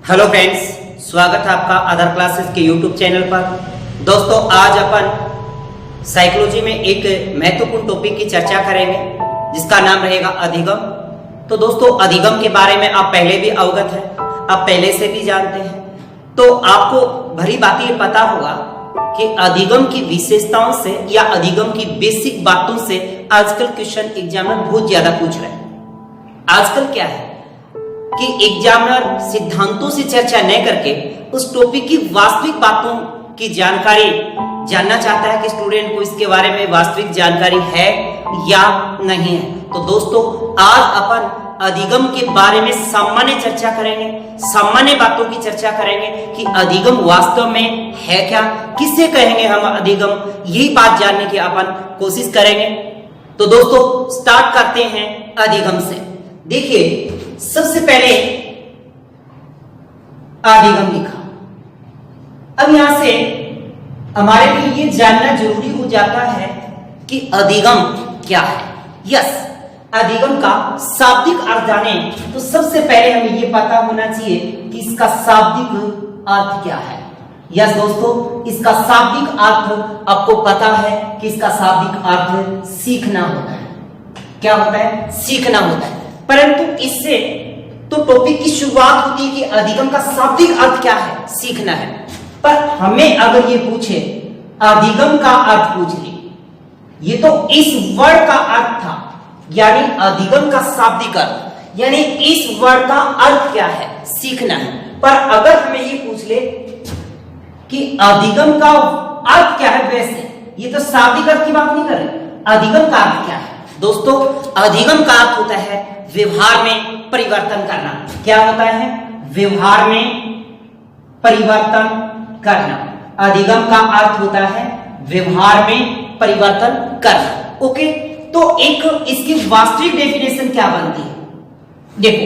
Hello friends, स्वागत है आपका अदर क्लासेस के यूट्यूब चैनल पर। दोस्तों, आज अपन साइकोलॉजी में एक महत्वपूर्ण टॉपिक की चर्चा करेंगे जिसका नाम रहेगा अधिगम। तो दोस्तों, अधिगम के बारे में आप पहले भी अवगत हैं, आप पहले से भी जानते हैं। तो आपको भली बात ये पता होगा कि अधिगम की विशेषताओं से या अधिगम की बेसिक बातों से आजकल क्वेश्चन एग्जामिनर बहुत ज्यादा पूछ रहे हैं। आजकल क्या है कि एग्जामिनर सिद्धांतों से चर्चा न करके उस टॉपिक की वास्तविक बातों की जानकारी जानना चाहता है कि स्टूडेंट को इसके बारे में वास्तविक जानकारी है या नहीं है। तो दोस्तों, आज अपन अधिगम के बारे में सामान्य चर्चा करेंगे, सामान्य बातों की चर्चा करेंगे कि अधिगम वास्तव में है क्या, किसे कहेंगे हम अधिगम, यही बात जानने की अपन कोशिश करेंगे। तो दोस्तों, स्टार्ट करते हैं अधिगम से। देखिए, सबसे पहले अधिगम लिखा। अब यहां से हमारे लिए ये जानना जरूरी हो जाता है कि अधिगम क्या है। यस, अधिगम का शाब्दिक अर्थ जाने तो सबसे पहले हमें ये पता होना चाहिए कि इसका शाब्दिक अर्थ क्या है। यस दोस्तों, इसका शाब्दिक अर्थ आपको पता है कि इसका शाब्दिक अर्थ सीखना होता है। क्या होता है? सीखना होता है। परंतु इससे तो टॉपिक की शुरुआत होती है कि अधिगम का शाब्दिक अर्थ क्या है, सीखना है। पर हमें अगर ये पूछे अधिगम का अर्थ पूछ ले, ये तो इस वर्ड का अर्थ था, यानी अधिगम का शाब्दिक अर्थ, यानी इस वर्ड का अर्थ क्या है, सीखना है। पर अगर हमें ये पूछ ले कि अधिगम का अर्थ क्या है, वैसे ये तो शाब्दिक अर्थ की बात नहीं कर रहे, अधिगम का अर्थ क्या है। दोस्तों, अधिगम का अर्थ होता है व्यवहार में परिवर्तन करना। क्या होता है? व्यवहार में परिवर्तन करना। अधिगम का अर्थ होता है व्यवहार में परिवर्तन करना। ओके, तो एक इसकी वास्तविक डेफिनेशन क्या बनती है? देखो,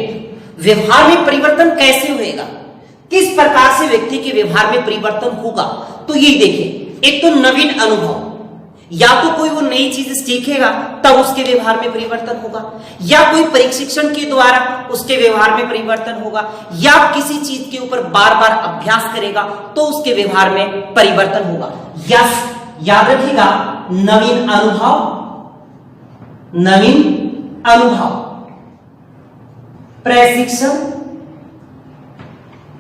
व्यवहार में परिवर्तन कैसे होएगा, किस प्रकार से व्यक्ति के व्यवहार में परिवर्तन होगा, तो ये देखिए, एक तो नवीन अनुभव, या तो कोई वो नई चीज सीखेगा तब उसके व्यवहार में परिवर्तन होगा, या कोई प्रशिक्षण के द्वारा उसके व्यवहार में परिवर्तन होगा, या किसी चीज के ऊपर बार बार अभ्यास करेगा तो उसके व्यवहार में परिवर्तन होगा। यस, याद रखिएगा, नवीन अनुभव, नवीन अनुभव, प्रशिक्षण,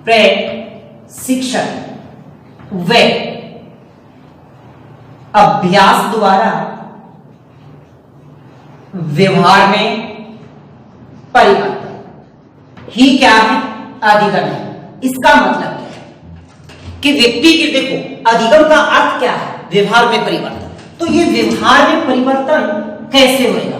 प्रशिक्षण व अभ्यास द्वारा व्यवहार में परिवर्तन ही क्या है? अधिगम है। इसका मतलब क्या है कि व्यक्ति के, देखो, अधिगम का अर्थ क्या है? व्यवहार में परिवर्तन। तो ये व्यवहार में परिवर्तन कैसे होगा?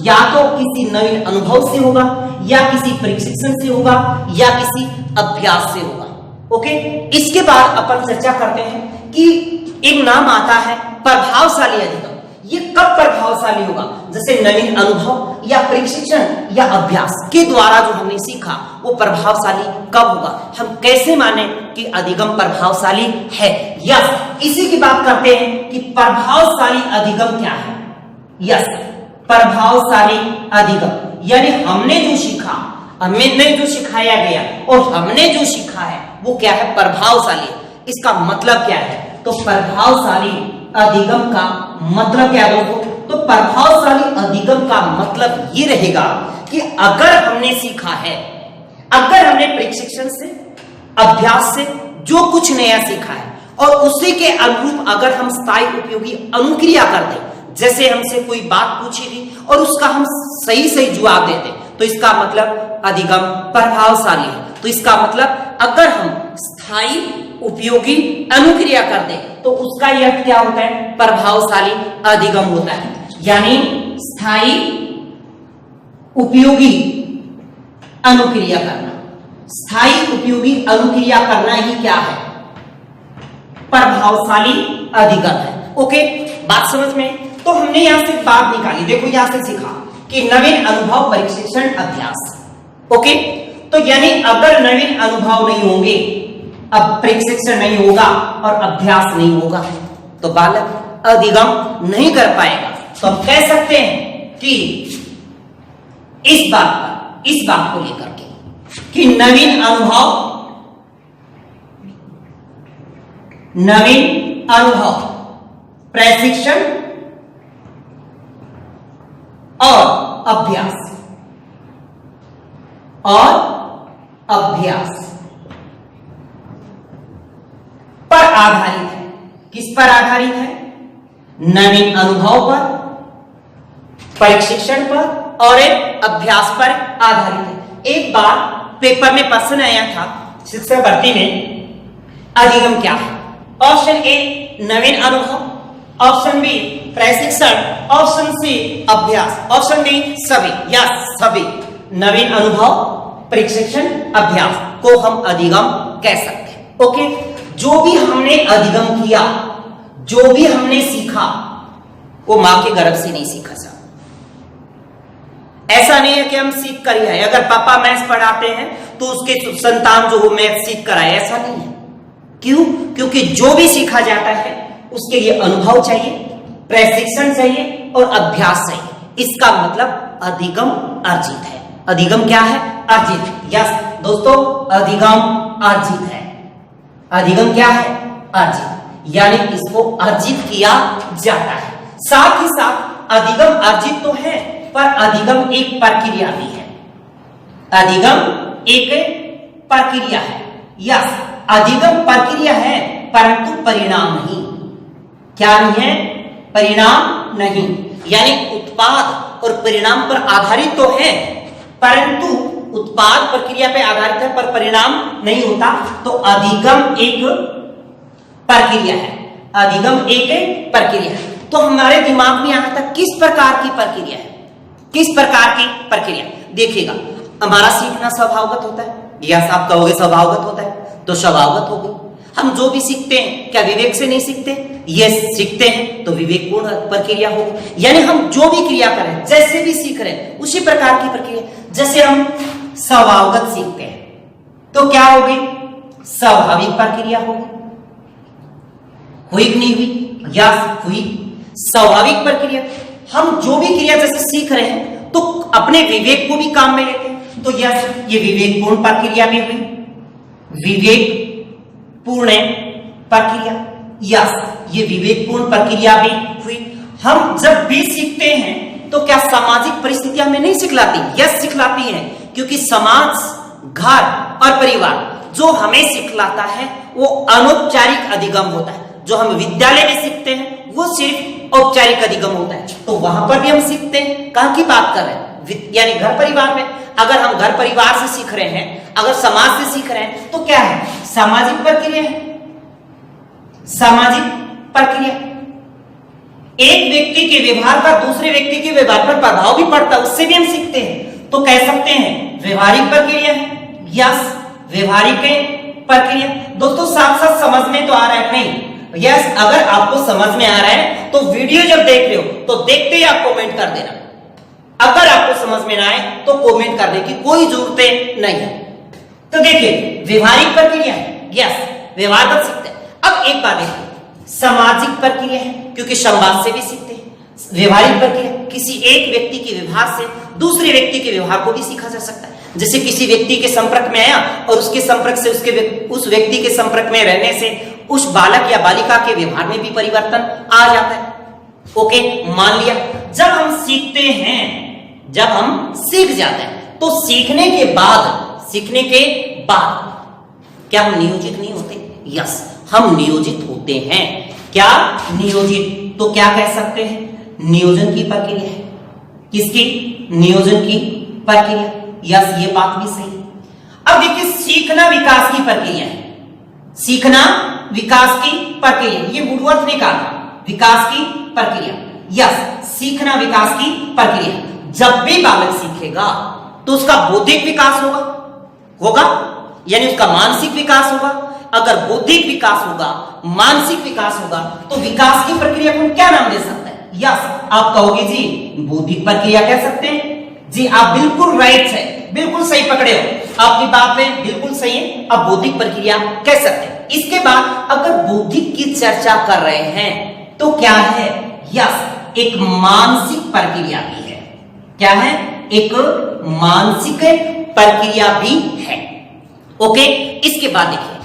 या तो किसी नवीन अनुभव से होगा, या किसी प्रशिक्षण से होगा, या किसी अभ्यास से होगा। ओके, इसके बाद अपन चर्चा करते हैं कि एक नाम आता है प्रभावशाली अधिगम। ये कब प्रभावशाली होगा? जैसे नवीन अनुभव या प्रशिक्षण या अभ्यास के द्वारा जो हमने सीखा वो प्रभावशाली कब होगा, हम कैसे माने कि अधिगम प्रभावशाली है। यस, इसी की बात करते हैं कि प्रभावशाली अधिगम क्या है। यस, प्रभावशाली अधिगम यानी हमने जो सीखा, हमें जो सिखाया गया और हमने जो सीखा है वो क्या है? प्रभावशाली। इसका मतलब क्या है? तो प्रभावशाली अधिगम का मतलब क्या है दोस्तों? तो प्रभावशाली अधिगम का मतलब ये रहेगा कि अगर हमने सीखा है, अगर हमने प्रशिक्षण से, अभ्यास से जो कुछ नया सीखा है और उसी के अनुरूप अगर हम स्थायी उपयोगी अनुक्रिया कर दें, जैसे हमसे कोई बात पूछी गई और उसका हम सही सही जवाब देते, तो इसका मतलब अधिगम प्रभावशाली है। तो इसका मतलब अगर हम स्थायी उपयोगी अनुक्रिया कर दे तो उसका यह क्या होता है? प्रभावशाली अधिगम होता है। यानी स्थायी उपयोगी अनुक्रिया करना, स्थायी उपयोगी अनुक्रिया करना ही क्या है? प्रभावशाली अधिगम है। ओके, बात समझ में? तो हमने यहां से बात निकाली, देखो यहां से सीखा कि नवीन अनुभव, प्रशिक्षण, अभ्यास। ओके, तो यानी अगर नवीन अनुभव नहीं होंगे, अब प्रशिक्षण नहीं होगा और अभ्यास नहीं होगा तो बालक अधिगम नहीं कर पाएगा। तो हम कह सकते हैं कि इस बात को लेकर के कि नवीन अनुभव, प्रशिक्षण और अभ्यास पर आधारित है। किस पर आधारित है? नवीन अनुभव पर, प्रशिक्षण पर और एक अभ्यास पर आधारित है। एक बार पेपर में प्रश्न आया था शिक्षक भर्ती में, अधिगम क्या है? ऑप्शन ए नवीन अनुभव, ऑप्शन बी प्रशिक्षण, ऑप्शन सी अभ्यास, ऑप्शन डी सभी या सभी। नवीन अनुभव, प्रशिक्षण, अभ्यास को हम अधिगम कह सकते हैं। ओके, जो भी हमने अधिगम किया, जो भी हमने सीखा, वो मां के गर्भ से नहीं सीखा साहब। ऐसा नहीं है कि हम सीख कर ही आए। अगर पापा मैथ्स पढ़ाते हैं तो उसके संतान जो वो मैथ्स सीख कर आए, ऐसा नहीं है। क्यों? क्योंकि जो भी सीखा जाता है उसके लिए अनुभव चाहिए, प्रशिक्षण चाहिए और अभ्यास चाहिए। इसका मतलब अधिगम अर्जित है। अधिगम क्या है? अर्जित। यस दोस्तों, अधिगम अर्जित है। अधिगम क्या है? अर्जित, यानी इसको अर्जित किया जाता है। साथ ही साथ अधिगम अर्जित तो है, पर अधिगम एक प्रक्रिया भी है। अधिगम एक प्रक्रिया है। यस, अधिगम प्रक्रिया है परंतु परिणाम नहीं। क्या नहीं है? परिणाम नहीं। यानी उत्पाद और परिणाम पर आधारित तो है, परंतु उत्पाद प्रक्रिया पर आधारित है पर परिणाम नहीं होता। तो अधिगम एक प्रक्रिया है। अधिगम एक प्रक्रिया है। तो हमारे दिमाग में आता था किस प्रकार की प्रक्रिया है? किस प्रकार की प्रक्रिया? देखिएगा, हमारा सीखना स्वभावगत होता है। यस, आप कहोगे स्वभावगत होता है, तो स्वभावगत हो गई। हम जो भी सीखते हैं क्या विवेक से नहीं सीखते? यस, सीखते हैं तो विवेकपूर्ण प्रक्रिया होगी। यानी हम जो भी क्रिया करें, जैसे भी सीख रहे हैं, उसी प्रकार की प्रक्रिया। जैसे हम स्वभावगत सीखते हैं तो क्या होगी? स्वाभाविक प्रक्रिया होगी। हुई कि नहीं हुई? यस, हुई। स्वाभाविक प्रक्रिया। हम जो भी क्रिया जैसे सीख रहे हैं तो अपने विवेक को भी काम में लेते हैं, तो यस, ये विवेकपूर्ण प्रक्रिया भी हुई। विवेकपूर्ण प्रक्रिया, यस, ये विवेकपूर्ण प्रक्रिया भी हुई। हम जब भी सीखते हैं तो क्या सामाजिक परिस्थितियां हमें नहीं सिखलाती? यस, सिखलाती है, क्योंकि समाज, घर और परिवार जो हमें सिखलाता है वो अनौपचारिक अधिगम होता है। जो हम विद्यालय में सीखते हैं वो सिर्फ औपचारिक अधिगम होता है। तो वहां पर भी हम सीखते हैं। कहां की बात कर रहे हैं? यानी घर परिवार में। अगर हम घर परिवार से सीख रहे हैं, अगर समाज से सीख रहे हैं, तो क्या है? सामाजिक प्रक्रिया है। सामाजिक प्रक्रिया। एक व्यक्ति के व्यवहार का दूसरे व्यक्ति के व्यवहार पर प्रभाव भी पड़ता है, उससे भी हम सीखते हैं। तो कह सकते हैं व्यवहारिक प्रक्रिया है। यस, व्यवहारिक प्रक्रिया। दोस्तों साथ साथ समझ में तो आ रहा है नहीं? यस, अगर आपको समझ में आ रहा है तो वीडियो जब देख रहे हो तो देखते ही आप कमेंट कर देना। अगर आपको समझ में ना आए तो कमेंट करने की कोई जरूरत नहीं है। तो देखिए, व्यवहारिक प्रक्रिया है। यस, व्यवहार कर सीखते हैं। अब एक बात देखिए, सामाजिक प्रक्रिया है, क्योंकि संवाद से भी सीखते हैं। व्यवहारिक प्रक्रिया, किसी एक व्यक्ति के व्यवहार से दूसरे व्यक्ति के व्यवहार को भी सीखा जा सकता है। जैसे किसी व्यक्ति के संपर्क में आया और उसके संपर्क से उस व्यक्ति के संपर्क में रहने से उस बालक या बालिका के व्यवहार में भी परिवर्तन आ जाता है। ओके, मान लिया जब हम सीखते हैं, जब हम सीख जाते हैं, तो सीखने के बाद क्या हम नियोजित नहीं होते? यस, हम नियोजित होते हैं। क्या? नियोजित। तो क्या कह सकते हैं? नियोजन की प्रक्रिया है। किसकी? नियोजन की प्रक्रिया। यस, ये बात भी सही। अब देखिए, सीखना विकास की प्रक्रिया है। सीखना विकास की प्रक्रिया, ये वुडवर्थ ने कहा, विकास की प्रक्रिया। यस, सीखना विकास की प्रक्रिया। जब भी बालक सीखेगा तो उसका बौद्धिक विकास होगा, यानी उसका मानसिक विकास होगा। अगर बौद्धिक विकास होगा, मानसिक विकास होगा, तो विकास की प्रक्रिया को क्या नाम दे सकते हैं? यस, आप कहोगे जी बौद्धिक प्रक्रिया कह सकते हैं। जी आप बिल्कुल राइट है, बिल्कुल सही पकड़े हो, आपकी बात में बिल्कुल सही है। आप बौद्धिक प्रक्रिया कह सकते हैं। इसके बाद अगर बौद्धिक की चर्चा कर रहे हैं तो क्या है? यस, एक मानसिक प्रक्रिया भी है। क्या है? एक मानसिक प्रक्रिया भी है। ओके, इसके बाद देखिए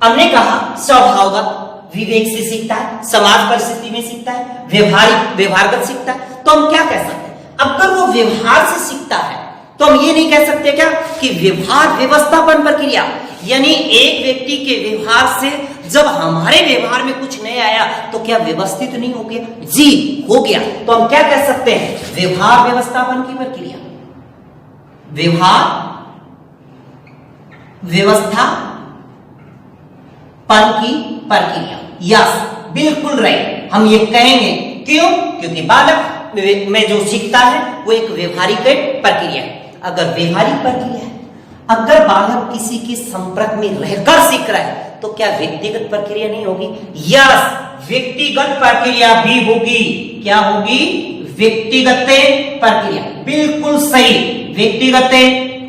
हमने कहा स्वभावगत विवेक से सीखता है, समाज परिस्थिति में सीखता है, व्यवहारगत सीखता है। तो हम क्या कह सकते हैं, अगर वो व्यवहार से सीखता है तो हम ये नहीं कह सकते क्या कि व्यवहार व्यवस्थापन प्रक्रिया, यानी एक व्यक्ति के व्यवहार से जब हमारे व्यवहार में कुछ नहीं आया तो क्या व्यवस्थित नहीं हो गया? जी हो गया। तो हम क्या कह सकते हैं, व्यवहार व्यवस्थापन की प्रक्रिया, व्यवहार व्यवस्थापन की प्रक्रिया। यस, बिल्कुल राइट, हम ये कहेंगे। क्यों? क्योंकि बालक में जो सीखता है वो एक व्यवहारिक प्रक्रिया है। अगर व्यवहारिक प्रक्रिया है, अगर बालक किसी के संपर्क में रहकर सीख रहा है तो क्या व्यक्तिगत प्रक्रिया नहीं होगी? यस, व्यक्तिगत प्रक्रिया भी होगी। क्या होगी? व्यक्तिगत प्रक्रिया, बिल्कुल सही, व्यक्तिगत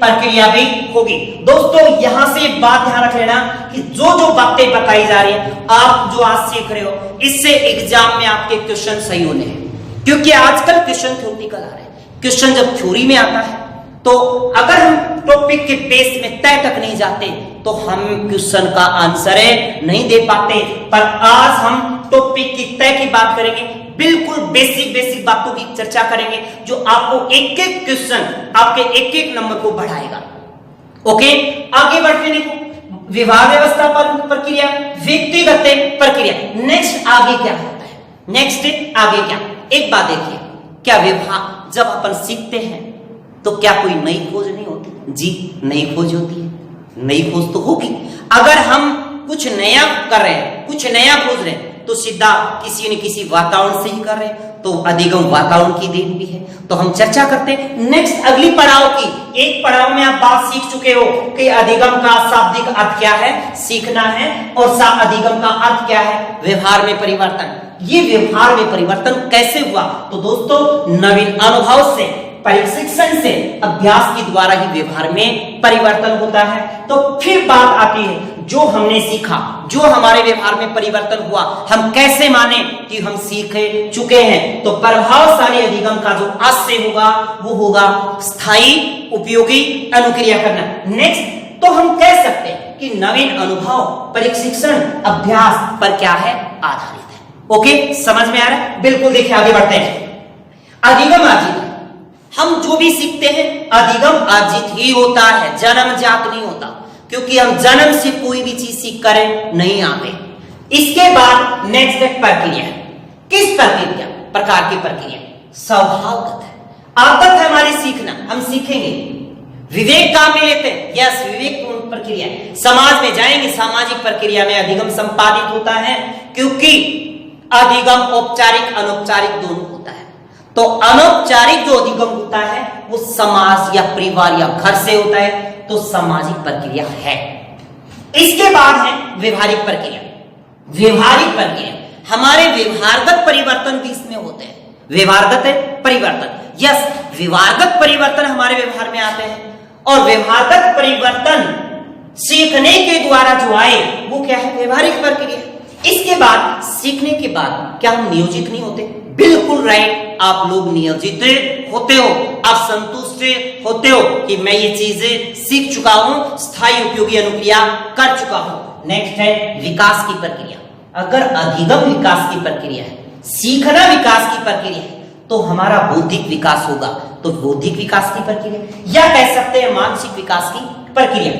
प्रक्रिया भी होगी। दोस्तों यहां से एक बात ध्यान रख लेना कि जो जो बातें बताई जा रही है, आप जो आज सीख रहे हो, इससे एग्जाम में आपके क्वेश्चन सही होने हैं। क्योंकि आजकल क्वेश्चन थ्योरेटिकल आ रहे हैं। क्वेश्चन जब थ्योरी में आता है तो अगर हम टॉपिक के बेस में तय तक नहीं जाते तो हम क्वेश्चन का आंसर नहीं दे पाते। पर आज हम टॉपिक की तय की बात करेंगे, बिल्कुल बेसिक बातों की चर्चा करेंगे जो आपको एक एक क्वेश्चन, आपके एक एक नंबर को बढ़ाएगा। ओके, आगे बढ़ते देखो, व्यवहार व्यवस्थापन प्रक्रिया, व्यक्तिगत प्रक्रिया। नेक्स्ट आगे क्या होता है? नेक्स्ट आगे क्या? एक बात देखिए, क्या व्यवहार जब अपन सीखते हैं तो क्या कोई नई खोज नहीं होती? जी, नई खोज होती है। नई खोज तो होगी। अगर हम कुछ नया कर रहे हैं, कुछ नया खोज रहे हैं तो सीधा किसी न किसी वातावरण से ही कर रहे हैं, तो अधिगम वातावरण की देन भी है। तो हम चर्चा करते हैं नेक्स्ट अगली पड़ाव की। एक पड़ाव में आप बात सीख चुके हो कि अधिगम का शाब्दिक अर्थ क्या है, सीखना है, और अधिगम का अर्थ क्या है, व्यवहार में परिवर्तन। ये व्यवहार में परिवर्तन कैसे हुआ? तो दोस्तों नवीन अनुभव से, परिशिक्षण से, अभ्यास के द्वारा ही व्यवहार में परिवर्तन होता है। तो फिर बात आती है जो हमने सीखा, जो हमारे व्यवहार में परिवर्तन हुआ, हम कैसे माने कि हम सीख चुके हैं? तो प्रभावशाली अधिगम का जो आज से होगा वो होगा स्थायी उपयोगी अनुक्रिया करना। नेक्स्ट तो हम कह सकते हैं कि नवीन अनुभव, परिशिक्षण, अभ्यास पर क्या है, आधारित है। ओके, समझ में आ रहा है? बिल्कुल, देखिए आगे बढ़ते हैं। अधिगम अर्जित, हम जो भी सीखते हैं अधिगम अर्जित ही होता है, जन्मजात नहीं होता। क्योंकि हम जन्म से कोई भी चीज सीख कर नहीं आते। इसके बाद नेक्स्ट प्रक्रिया, किस प्रक्रिया, प्रकार की प्रक्रिया, स्वभावगत है, आदत है हमारी सीखना, हम सीखेंगे। विवेक काम में लेते हैं, यस, विवेक प्रक्रिया। समाज में जाएंगे, सामाजिक प्रक्रिया में अधिगम संपादित होता है। क्योंकि अधिगम औपचारिक अनौपचारिक दोनों होता है। तो अनौपचारिक जो अधिगम होता है वो समाज या परिवार या घर से होता है, तो सामाजिक प्रक्रिया है। इसके बाद है व्यवहारिक प्रक्रिया। व्यवहारिक प्रक्रिया हमारे व्यवहारगत परिवर्तन भी इसमें होते हैं। व्यवहारगत परिवर्तन, यस, व्यवहारगत परिवर्तन हमारे व्यवहार में आते हैं। और व्यवहारगत परिवर्तन सीखने के द्वारा जो आए वो क्या है, व्यवहारिक प्रक्रिया। इसके बाद सीखने के बाद क्या हम नियोजित नहीं होते? बिल्कुल राइट, आप लोग नियोजित होते हो, आप संतुष्ट होते हो कि मैं ये चीजें सीख चुका हूं, स्थायी उपयोगी अनुक्रिया कर चुका हूं। नेक्स्ट है विकास की प्रक्रिया। अगर अधिगम विकास की प्रक्रिया है, सीखना विकास की प्रक्रिया है, तो हमारा बौद्धिक विकास होगा। तो बौद्धिक विकास की प्रक्रिया, या कह सकते हैं मानसिक विकास की प्रक्रिया।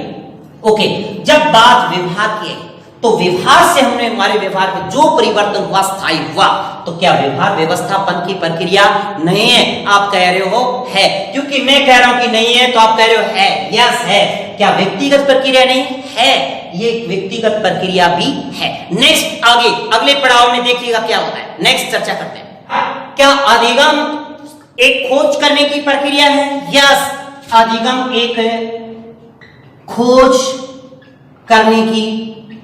ओके, जब बात व्यवहार की है तो व्यवहार से हमने, हमारे व्यवहार में जो परिवर्तन हुआ, स्थायी हुआ, तो क्या व्यवहार व्यवस्थापन की प्रक्रिया नहीं है? आप कह रहे हो है, क्योंकि मैं कह रहा हूं कि नहीं है तो आप कह रहे हो है। यस है। क्या व्यक्तिगत प्रक्रिया नहीं है? ये एक व्यक्तिगत प्रक्रिया भी है। नेक्स्ट आगे अगले पड़ाव में देखिएगा क्या होता है। नेक्स्ट चर्चा करते हैं, क्या अधिगम एक खोज करने की प्रक्रिया है? यस, अधिगम एक खोज करने की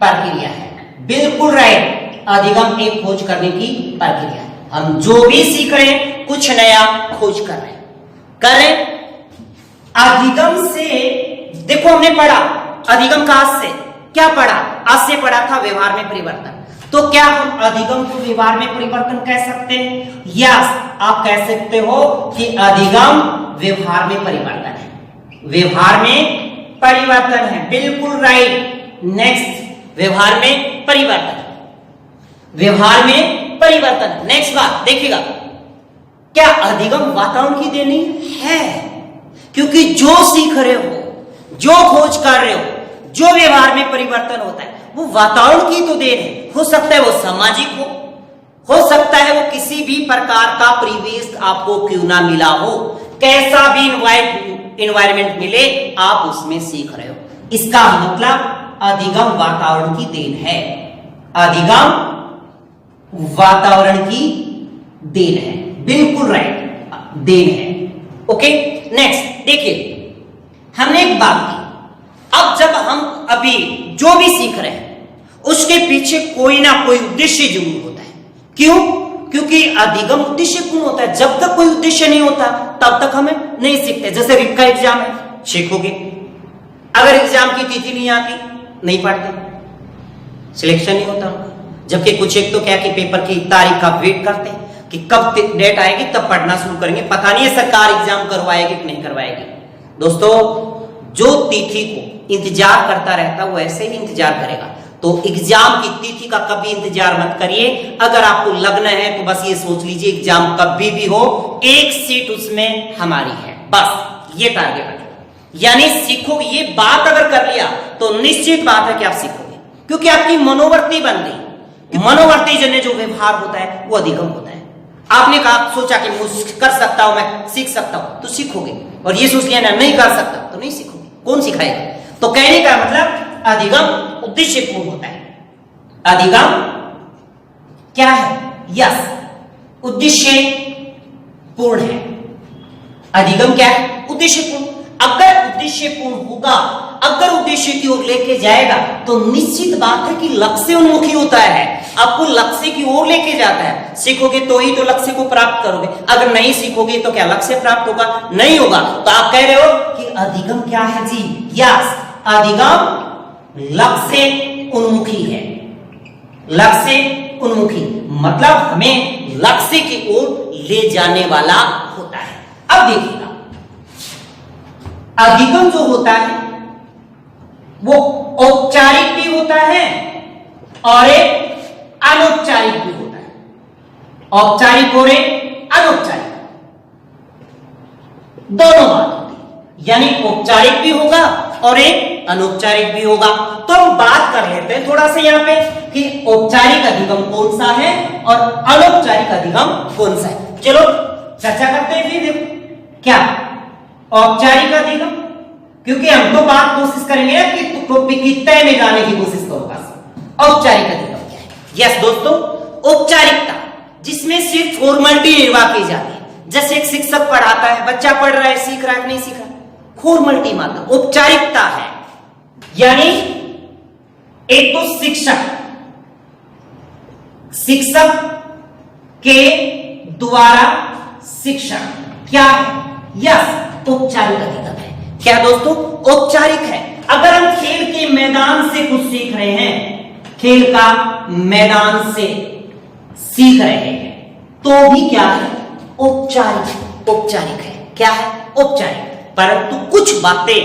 प्रक्रिया है। बिल्कुल राइट, अधिगम एक खोज करने की प्रक्रिया है। हम जो भी सीख रहे हैं कुछ नया खोज कर रहे हैं। अधिगम से देखो, हमने पढ़ा अधिगम का आज से क्या पढ़ा? आज से पढ़ा था व्यवहार में परिवर्तन। तो क्या हम अधिगम को व्यवहार में परिवर्तन कह सकते हैं? यस, आप कह सकते हो कि अधिगम व्यवहार में परिवर्तन है। व्यवहार में परिवर्तन है, बिल्कुल राइट। नेक्स्ट, व्यवहार में परिवर्तन, व्यवहार में परिवर्तन। नेक्स्ट बात देखिएगा, क्या अधिगम वातावरण की देन है? क्योंकि जो सीख रहे हो, जो खोज कर रहे हो, जो व्यवहार में परिवर्तन होता है, वो वातावरण की तो देन है। हो सकता है वो सामाजिक हो सकता है वो किसी भी प्रकार का परिवेश आपको क्यों ना मिला हो, कैसा भी इन्वायरमेंट मिले, आप उसमें सीख रहे हो। इसका मतलब अधिगम वातावरण की देन है, अधिगम वातावरण की देन है, बिल्कुल राइट, देन है। ओके, नेक्स्ट देखिए, हमने एक बात की, अब जब हम अभी जो भी सीख रहे हैं उसके पीछे कोई ना कोई उद्देश्य जरूर होता है। क्यों? क्योंकि अधिगम उद्देश्यपूर्ण होता है। जब तक कोई उद्देश्य नहीं होता तब तक हमें नहीं सीखते। जैसे रिट का एग्जाम है, सीखोगे, अगर एग्जाम की तिथि नहीं आती नहीं पढ़ते, सिलेक्शन नहीं होता उनका। जबकि कुछ एक तो क्या कि पेपर की तारीख का वेट करते हैं कि कब डेट आएगी तब पढ़ना शुरू करेंगे। पता नहीं है सरकार एग्जाम करवाएगी कि नहीं करवाएगी। दोस्तों, जो तिथि को इंतजार करता रहता है वो ऐसे ही इंतजार करेगा। तो एग्जाम की तिथि का कभी इंतजार मत करिए। अगर आपको लगना है तो बस ये सोच लीजिए एग्जाम कभी भी हो, एक सीट उसमें हमारी है, बस ये टारगेट रखिए। यानी सीखोगे, ये बात अगर कर लिया तो निश्चित बात है कि आप सीखोगे, क्योंकि आपकी मनोवृत्ति बन गई। मनोवृत्ति जन्य जो व्यवहार होता है वो अधिगम होता है। आपने कहा, सोचा कि मुझे कर सकता हूं, मैं सीख सकता हूं, तो सीखोगे। और ये सोच लिया ना नहीं कर सकता तो नहीं सीखोगे, कौन सिखाएगा? तो कहने का मतलब अधिगम उद्देश्यपूर्ण होता है। अधिगम क्या है? यस, उद्देश्य पूर्ण है। अधिगम क्या है? उद्देश्यपूर्ण। अगर उद्देश्यपूर्ण होगा, अगर उद्देश्य की ओर लेके जाएगा तो निश्चित बात है कि लक्ष्य उन्मुखी होता है, आपको लक्ष्य की ओर लेके जाता है। सीखोगे तो ही तो लक्ष्य को प्राप्त करोगे, अगर नहीं सीखोगे तो क्या लक्ष्य प्राप्त होगा? नहीं होगा। तो आप कह रहे हो कि अधिगम क्या है जी? यस, अधिगम लक्ष्य उन्मुखी है। लक्ष्य उन्मुखी मतलब हमें लक्ष्य की ओर ले जाने वाला होता है। अब देखिएगा, अधिगम जो होता है वो औपचारिक भी होता है और एक अनौपचारिक भी होता है। औपचारिक और एक अनौपचारिक दोनों बात होती है, यानी औपचारिक भी होगा और एक अनौपचारिक भी होगा। तो हम बात कर लेते हैं थोड़ा सा यहाँ पे कि औपचारिक अधिगम कौन सा है और अनौपचारिक अधिगम कौन सा है। चलो चर्चा करते हैं। फिर देखो क्या औपचारिक अधिगम, क्योंकि हम तो बात कोशिश करेंगे कि टॉपिक की तय में जाने की कोशिश करो। बस औपचारिक अधिगम क्या है? यस दोस्तों, औपचारिकता जिसमें सिर्फ फॉर्मेलिटी निर्वाह की जाती है। जैसे एक शिक्षक पढ़ाता है, बच्चा पढ़ रहा है, सीख रहा है, नहीं सीख रहा, फॉर्मेलिटी मात्र औपचारिकता है। यानी एक तो शिक्षक के द्वारा शिक्षण क्या है? यस, औपचारिक अधिगम है। क्या दोस्तों? औपचारिक है। अगर हम खेल के मैदान से कुछ सीख रहे हैं, खेल का मैदान से सीख रहे हैं, तो भी क्या है? औपचारिक, औपचारिक है। क्या है? औपचारिक। परंतु कुछ बातें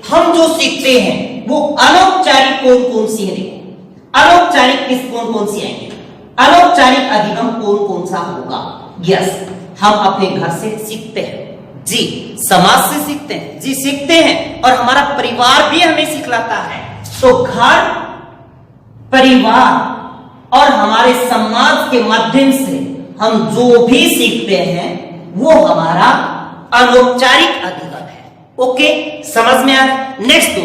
हम जो सीखते हैं वो अनौपचारिक कौन कौन सी है? अनौपचारिक किस कौन कौन सी आएंगे? अनौपचारिक अधिगम कौन कौन सा होगा? यस, हम अपने घर से सीखते हैं जी, समाज से सीखते हैं जी, सीखते हैं, और हमारा परिवार भी हमें सिखलाता है। तो घर, परिवार और हमारे समाज के माध्यम से हम जो भी सीखते हैं वो हमारा अनौपचारिक अधिगम है। ओके, समझ में आ रहा है? नेक्स्ट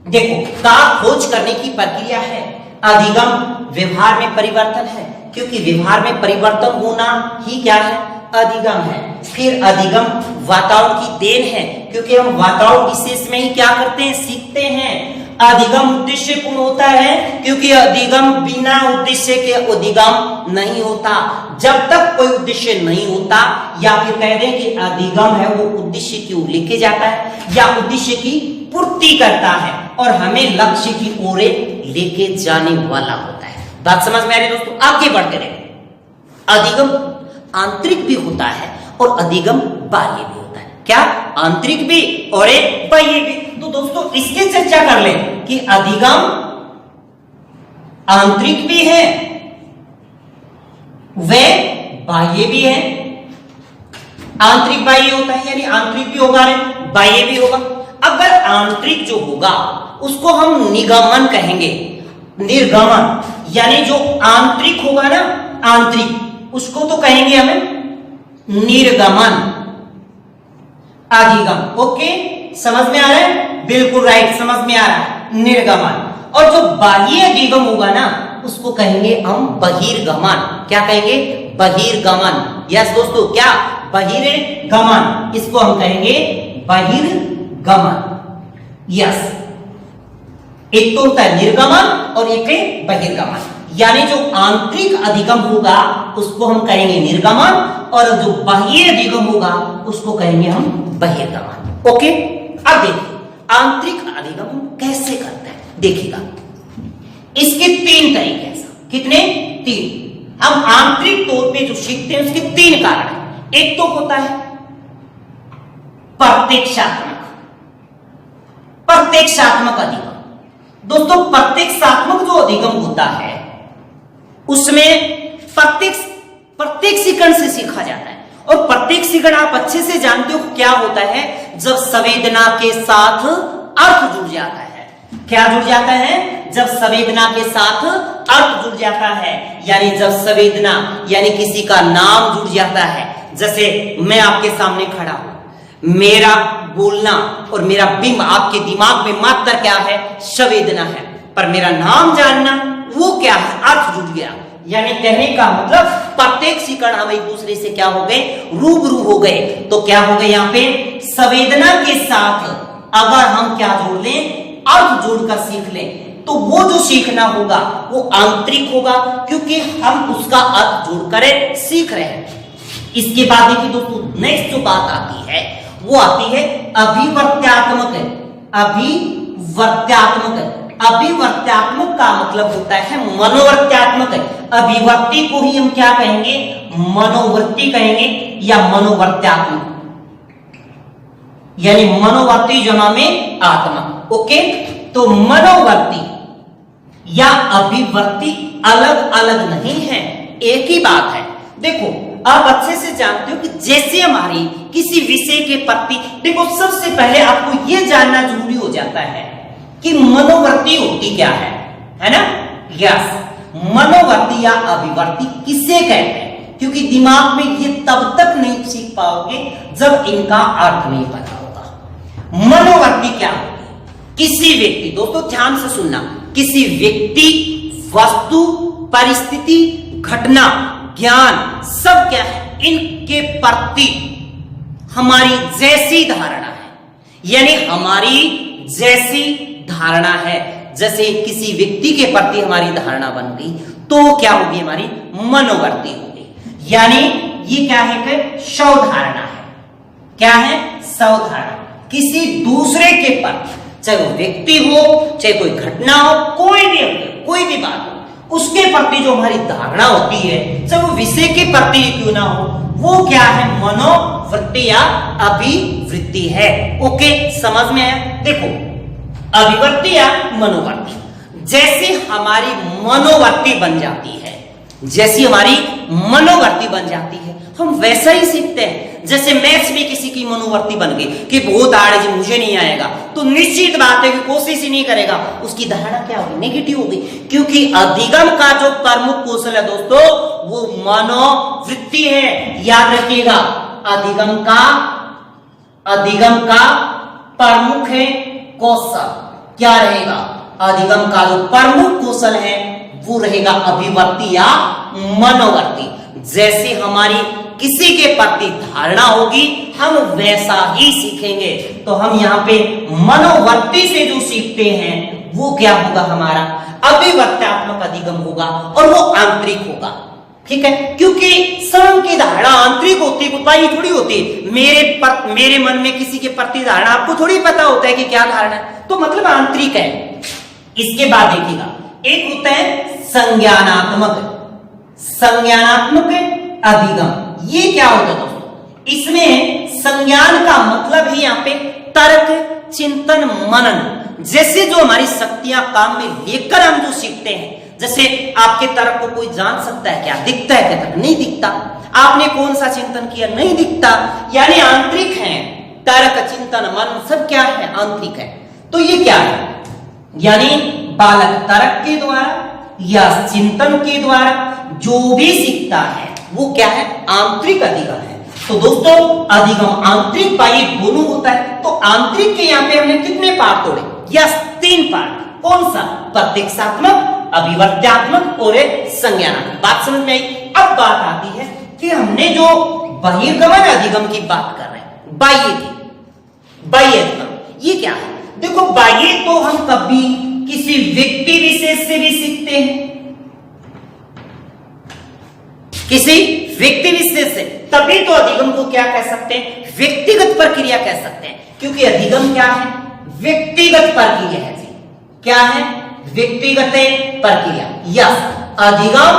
देखो, का खोज करने की प्रक्रिया है। अधिगम व्यवहार में परिवर्तन है, क्योंकि व्यवहार में परिवर्तन होना ही क्या है? अधिगम है। फिर अधिगम वातावरण की देन है, क्योंकि हम वातावरण विशेष में ही क्या करते हैं? सीखते हैं। अधिगम उद्देश्यपूर्ण होता है, क्योंकि अधिगम बिना उद्देश्य के अधिगम नहीं होता। जब तक कोई उद्देश्य नहीं होता, या फिर कह दें कि अधिगम है वो उद्देश्य की ओर लेके जाता है या उद्देश्य की पूर्ति करता है और हमें लक्ष्य की ओर लेके जाने वाला होता है। बात समझ में आ रही है दोस्तों? आगे बढ़ते रहे। अधिगम आंतरिक भी होता है और अधिगम बाह्य भी होता है। क्या, आंतरिक भी और एक बाह्य भी। तो दोस्तों इसकी चर्चा कर ले कि अधिगम आंतरिक भी है वे बाह्य भी है। आंतरिक बाह्य होता है, यानी आंतरिक भी होगा बाह्य भी होगा। अगर आंतरिक जो होगा उसको हम निगमन कहेंगे, निर्गमन, यानी जो आंतरिक होगा ना, आंतरिक, उसको तो कहेंगे हमें निर्गमन। अधिगम, ओके, समझ में आ रहा है, बिल्कुल राइट, समझ में आ रहा है, निर्गमन। और जो बाह्य अधिगम होगा ना उसको कहेंगे हम बहिर्गमन। क्या कहेंगे, बहिर्गमन। यस दोस्तों, क्या, बहिर्गमन, इसको हम कहेंगे बहिर्गमन। यस, एक तो होता है निर्गमन और एक है बहिर्गमन। यानी जो आंतरिक अधिगम होगा उसको हम कहेंगे निर्गमन और जो बाह्य अधिगम होगा उसको कहेंगे हम बहिर्गमन। ओके, अब देखिए आंतरिक अधिगम हम कैसे करते हैं, देखिएगा इसके 3 तरीके हैं। कितने, 3। हम आंतरिक तौर पे जो सीखते हैं उसके 3 कारण हैं। एक तो होता है प्रत्यक्षात्मक, प्रत्यक्षात्मक अधिगम। दोस्तों प्रत्यक्षात्मक जो अधिगम होता है उसमें प्रत्यक्षीकरण से सीखा जाता है। और प्रत्यक्षीकरण आप अच्छे से जानते हो क्या होता है, जब संवेदना के साथ अर्थ जुड़ जाता है। क्या जुड़ जाता है, जब संवेदना के साथ अर्थ जुड़ जाता है, यानी जब संवेदना यानी किसी का नाम जुड़ जाता है। जैसे मैं आपके सामने खड़ा हूं, मेरा बोलना और मेरा बिंब आपके दिमाग में मात्र क्या है, संवेदना है, पर मेरा नाम जानना वो क्या है, अर्थ जुड़ गया। यानी कहने का मतलब प्रत्यक्षीकरण, हम एक दूसरे से क्या हो गए, रूबरू हो गए। तो क्या हो गए, यहाँ पे संवेदना के साथ अगर हम क्या जोड़ लें, अर्थ जोड़कर सीख लें, तो वो जो सीखना होगा वो आंतरिक होगा, क्योंकि हम उसका अर्थ जोड़कर सीख रहे हैं। इसके बाद देखिए दोस्तों नेक्स्ट जो बात आती है वो आती है अभिवर्त्यात्मक। अभिवर्त्यात्मक, अभिवर्त्यात्मक का मतलब होता है मनोवर्त्यात्मक। अभिवर्ती को ही हम क्या कहेंगे, मनोवृत्ति कहेंगे या मनोवर्त्यात्मक, यानी मनोवर्ती जमा में आत्मा। ओके, तो मनोवर्ती या अभिवर्ती अलग अलग नहीं है, एक ही बात है। देखो आप अच्छे से जानते हो कि जैसे हमारी किसी विषय के प्रति, देखो सबसे पहले आपको यह जानना जरूरी हो जाता है कि मनोवृत्ति होती क्या है ना। यस, मनोवृत्ति या अभिवर्ती किसे कहते हैं, क्योंकि दिमाग में ये तब तक नहीं सीख पाओगे जब इनका अर्थ नहीं पता होगा। मनोवृत्ति क्या होती है, किसी व्यक्ति, दोस्तों ध्यान से सुनना, किसी व्यक्ति, वस्तु, परिस्थिति, घटना, ज्ञान, सब क्या है, इनके प्रति हमारी जैसी धारणा है, यानी हमारी जैसी धारणा है। जैसे किसी व्यक्ति के प्रति हमारी धारणा बन गई तो क्या होगी, हमारी मनोवृत्ति होगी। यानी ये क्या है कि स्वधारणा है। क्या है, स्वधारणा। किसी दूसरे के प्रति, चाहे वो व्यक्ति हो, चाहे कोई घटना हो, कोई भी बात हो, उसके प्रति जो हमारी धारणा होती है, चाहे वो विषय के प्रति क्यों ना हो, वो क्या है, मनोवृत्ति या अभिवृत्ति है। ओके, समझ में आया। देखो अभिवृत्ति या मनोवृत्ति, जैसे हमारी मनोवृत्ति बन जाती है, जैसी हमारी मनोवृत्ति बन जाती है, हम वैसा ही सीखते हैं। जैसे मैथ्स में किसी की मनोवृत्ति बन गई कि बहुत हार्ड है जी, मुझे नहीं आएगा, तो निश्चित बात है कि कोशिश ही नहीं करेगा, उसकी धारणा क्या होगी, नेगेटिव होगी। क्योंकि अधिगम का जो प्रमुख कौशल है दोस्तों वो मनोवृत्ति है। याद रखिएगा, अधिगम का प्रमुख है कौशल क्या रहेगा, अधिगम का जो प्रमुख कौशल है वो रहेगा अभिवर्ती या मनोवर्ती। जैसे हमारी किसी के प्रति धारणा होगी हम वैसा ही सीखेंगे। तो हम यहाँ पे मनोवर्ती से जो सीखते हैं वो क्या होगा, हमारा अभिवर्त्यात्मक अधिगम होगा और वो आंतरिक होगा। ठीक है, क्योंकि स्वयं की धारणा आंतरिक होती है, बाह्य थोड़ी होती है। मेरे मन में किसी के प्रति धारणा आपको थोड़ी पता होता है कि क्या धारणा है, तो मतलब आंतरिक है। इसके बाद देखिएगा, एक होता है संज्ञानात्मक अधिगम। ये क्या होता है दोस्तों, इसमें संज्ञान का मतलब है यहाँ पे तर्क, चिंतन, मनन। जैसे जो हमारी शक्तियां काम में लेकर हम जो सीखते हैं, जैसे आपके तर्क को कोई जान सकता है क्या? दिखता है क्या? नहीं दिखता। आपने कौन सा चिंतन किया? नहीं दिखता। यानी आंतरिक है। तर्क, चिंतन, मन सब क्या है? आंतरिक है। तो ये क्या है? यानी बालक तर्क के द्वारा या चिंतन के द्वारा जो भी सीखता है वो क्या है? आंतरिक अधिगम है। तो दोस्तों अधिगम आंतरिक बाह्य दोनों होता है। तो आंतरिक के यहाँ पे हमने कितने पार्ट तोड़े? Yes, 3 part. कौन सा? प्रत्यक्षात्मक, अभिवर्त्यात्मक और संज्ञानात्मक। बात समझ में आई? अब बात आती है कि हमने जो बहिर्गमन अधिगम की बात कर रहे हैं, बाह्य की, बाह्य अधिगम ये क्या है? देखो बाह्य तो हम कभी किसी व्यक्ति विशेष से भी सीखते हैं, किसी व्यक्ति विशेष से, तभी तो अधिगम को क्या कह सकते हैं? व्यक्तिगत प्रक्रिया कह सकते हैं। क्योंकि अधिगम क्या है? व्यक्तिगत प्रक्रिया है जी। क्या है? व्यक्तिगत प्रक्रिया। यस, अधिगम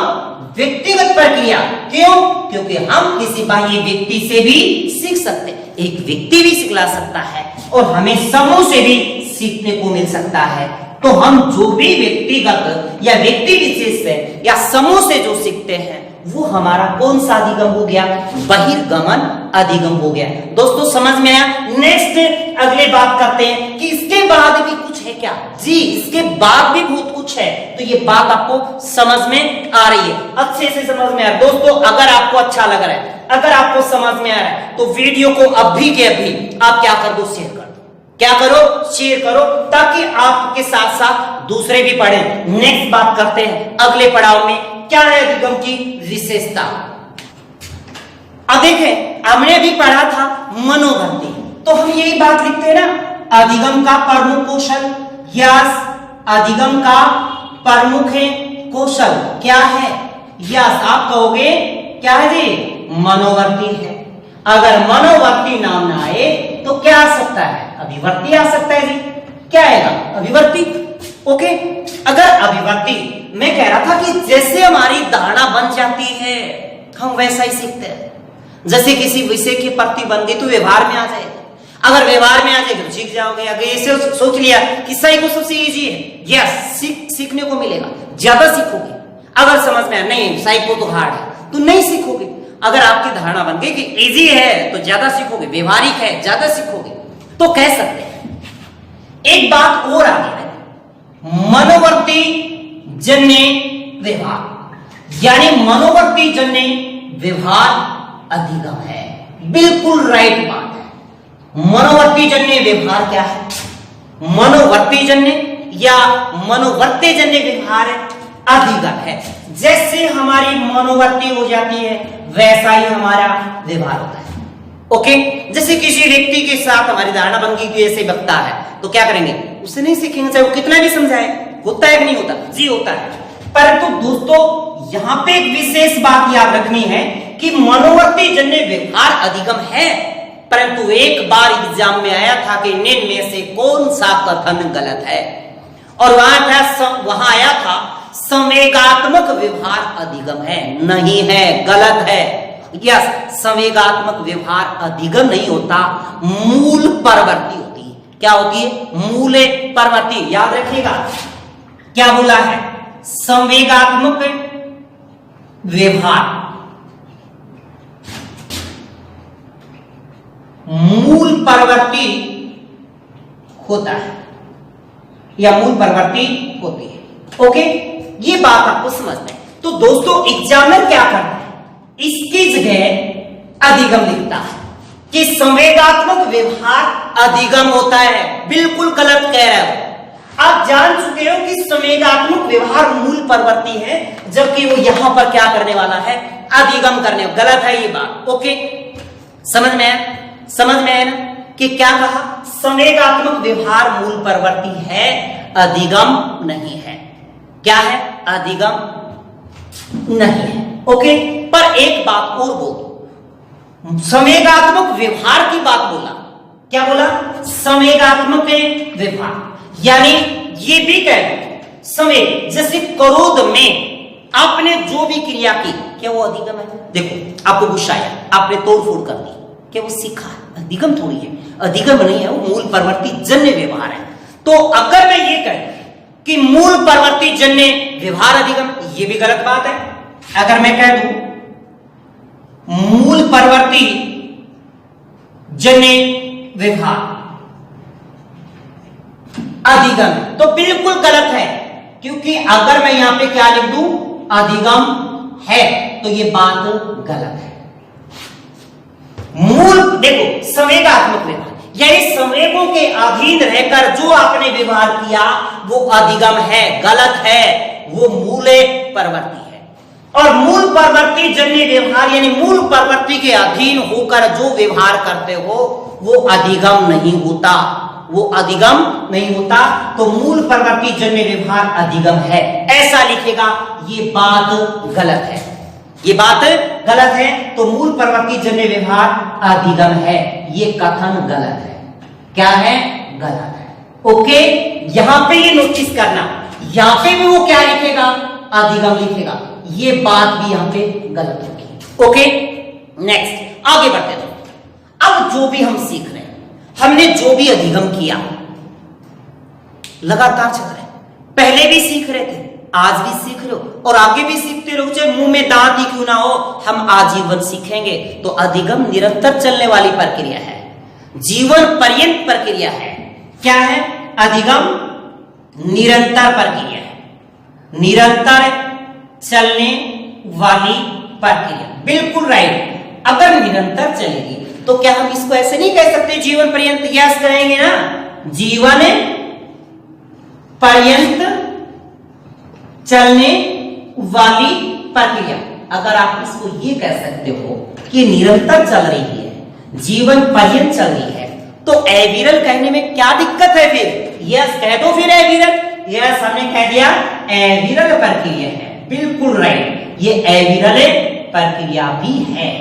व्यक्तिगत प्रक्रिया। क्यों? क्योंकि हम किसी बाह्य व्यक्ति से भी सीख सकते हैं। एक व्यक्ति भी सिखला सकता है और हमें समूह से भी सीखने को मिल सकता है। तो हम जो भी व्यक्तिगत या व्यक्ति विशेष से या समूह से जो सीखते हैं वो हमारा कौन सा अधिगम हो गया? बहिर्गमन अधिगम हो गया। दोस्तों समझ में आया? नेक्स्ट अगले बात करते हैं कि इसके बाद भी कुछ है क्या? जी, इसके बाद भी बहुत कुछ है। तो ये बात आपको समझ में आ रही है? अच्छे से समझ में आ रहा है? दोस्तों अगर आपको अच्छा लग रहा है, अगर आपको समझ में आ रहा है तो वीडियो को अभी के अभी आप क्या कर दो? शेयर कर दो। क्या करो? शेयर करो, ताकि आपके साथ साथ दूसरे भी पढ़ें। नेक्स्ट बात करते हैं अगले पड़ाव में, क्या है अधिगम की विशेषता। अब देखें, हमने अभी पढ़ा था मनोवृत्ति, तो हम यही बात लिखते हैं ना, अधिगम का प्रमुख कौशल। यस, अधिगम का प्रमुख कौशल क्या है? यस, आप कहोगे क्या है जी? मनोवृत्ति है। अगर मनोवृत्ति नाम ना आए तो क्या आ सकता है? अभिवृत्ति आ सकता है जी। क्या आएगा? अभिवृत्ति। ओके, अगर अभिवृत्ति, मैं कह रहा था कि जैसे हमारी धारणा बन जाती है हम वैसा ही सीखते हैं। जैसे किसी विषय के प्रति बन गई तो व्यवहार में आ जाएगा। अगर व्यवहार में आ जाएगा तो सीख जाओगे। अगर ऐसे सोच लिया कि साइको सबसे इजी है, यस, सीखने को मिलेगा, ज्यादा सीखोगे। अगर समझ में आया नहीं साइको तो हार्ड है तो नहीं सीखोगे। अगर आपकी धारणा बन गई कि इजी है तो ज्यादा सीखोगे, व्यवहारिक है ज्यादा सीखोगे। तो कह सकते हैं एक बात और आ गई है, मनोवृत्ति जन्य व्यवहार, यानी मनोवृत्ति जन्य व्यवहार अधिगम है। बिल्कुल राइट बात है। मनोवृत्ति जन्य व्यवहार क्या है? मनोवृत्ति जन्य या मनोवृत्ति जन्य व्यवहार अधिगम है। जैसे हमारी मनोवृत्ति हो जाती है वैसा ही हमारा व्यवहार होता है। ओके, जैसे किसी व्यक्ति के साथ हमारी धारणा बन गई कि ऐसे बकता है तो क्या करेंगे? उसे नहीं सीखेंगे, चाहे वो कितना भी समझाए। होता है कि नहीं होता? जी होता है। परंतु दोस्तों यहां पे एक विशेष बात याद रखनी है कि मनोवृत्ति जन्य व्यवहार अधिगम है, परंतु एक बार एग्जाम में आया था कि निम्न में से कौन सा कथन गलत है, और वहां आया था संवेगात्मक व्यवहार अधिगम है। नहीं है, गलत है। यस, संवेगात्मक व्यवहार अधिगम नहीं होता, मूल प्रवृत्ति होती है। क्या होती है? मूल प्रवृत्ति। याद रखिएगा क्या बोला है? संवेगात्मक व्यवहार मूल प्रवृत्ति होता है या मूल प्रवृत्ति होती है। ओके, ये बात आपको समझना है। तो दोस्तों एग्जामिनर क्या करता है? इसकी जगह अधिगम लिखता है कि संवेगात्मक व्यवहार अधिगम होता है। बिल्कुल गलत कह रहे हो। आप जान चुके हो कि संवेगात्मक व्यवहार मूल प्रवृत्ति है, जबकि वो यहां पर क्या करने वाला है? अधिगम करने। गलत है ये बात। ओके, समझ में आया? समझ में आया ना कि क्या कहा? संवेगात्मक व्यवहार मूल प्रवृत्ति है, अधिगम नहीं है। क्या है? अधिगम नहीं है। ओके, पर एक बात और बोल, संवेगात्मक व्यवहार की बात बोला। क्या बोला? संवेगात्मक व्यवहार, यानी ये भी कह दो संवेग, जैसे क्रोध में आपने जो भी क्रिया की, क्या वो अधिगम है? देखो आपको गुस्सा आया, आपने तोड़फोड़ कर दी, क्या वो सीखा है, अधिगम थोड़ी है, अधिगम नहीं है, वो मूल प्रवृत्ति जन्य व्यवहार है। तो अगर मैं ये कहूं कि मूल प्रवृत्ति जन्य व्यवहार अधिगम, ये भी गलत बात है। अगर मैं कह दूं मूल प्रवृत्ति जन्य व्यवहार अधिगम, तो बिल्कुल गलत है, क्योंकि अगर मैं यहां पे क्या लिख दूं, अधिगम है, तो ये बात गलत है। मूल देखो संवेगात्मक व्यवहार, यानी संवेगों के अधीन रहकर जो आपने व्यवहार किया वो अधिगम है, गलत है, वो मूल प्रवृत्ति है। और मूल प्रवृत्ति जन्य व्यवहार यानी मूल प्रवृत्ति के अधीन होकर जो व्यवहार करते हो वो अधिगम नहीं होता, वो अधिगम नहीं होता। तो मूल प्रवृत्ति जन्य व्यवहार अधिगम है, ऐसा लिखेगा, ये बात गलत है, ये बात गलत है। तो मूल प्रवृत्ति जन्य व्यवहार अधिगम है, ये कथन गलत है। क्या है? गलत है। ओके, यहां पे ये नोटिस करना, यहां पे भी वो क्या लिखेगा, अधिगम लिखेगा, ये बात भी यहां पे गलत होगी। ओके, नेक्स्ट आगे बढ़ते हैं। अब जो भी हम सीख रहे हैं, हमने जो भी अधिगम किया लगातार चल रहे हैं, पहले भी सीख रहे थे, आज भी सीख रहे हो और आगे भी सीखते रहो, चाहे मुंह में दांत ही क्यों ना हो, हम आजीवन सीखेंगे। तो अधिगम निरंतर चलने वाली प्रक्रिया है, जीवन पर्यंत प्रक्रिया है। क्या है? अधिगम निरंतर प्रक्रिया है, निरंतर चलने वाली प्रक्रिया, बिल्कुल राइट। अगर निरंतर चलेगी तो क्या हम इसको ऐसे नहीं कह सकते जीवन पर्यंत? यस कहेंगे ना, जीवन पर्यंत चलने वाली प्रक्रिया। अगर आप इसको ये कह सकते हो कि निरंतर चल रही है, जीवन पर्यंत चल रही है, तो अविरल कहने में क्या दिक्कत है फिर? यस कह दो फिर अविरल। यस हमने कह दिया अविरल प्रक्रिया है, बिल्कुल राइट, ये अविरल प्रक्रिया भी है।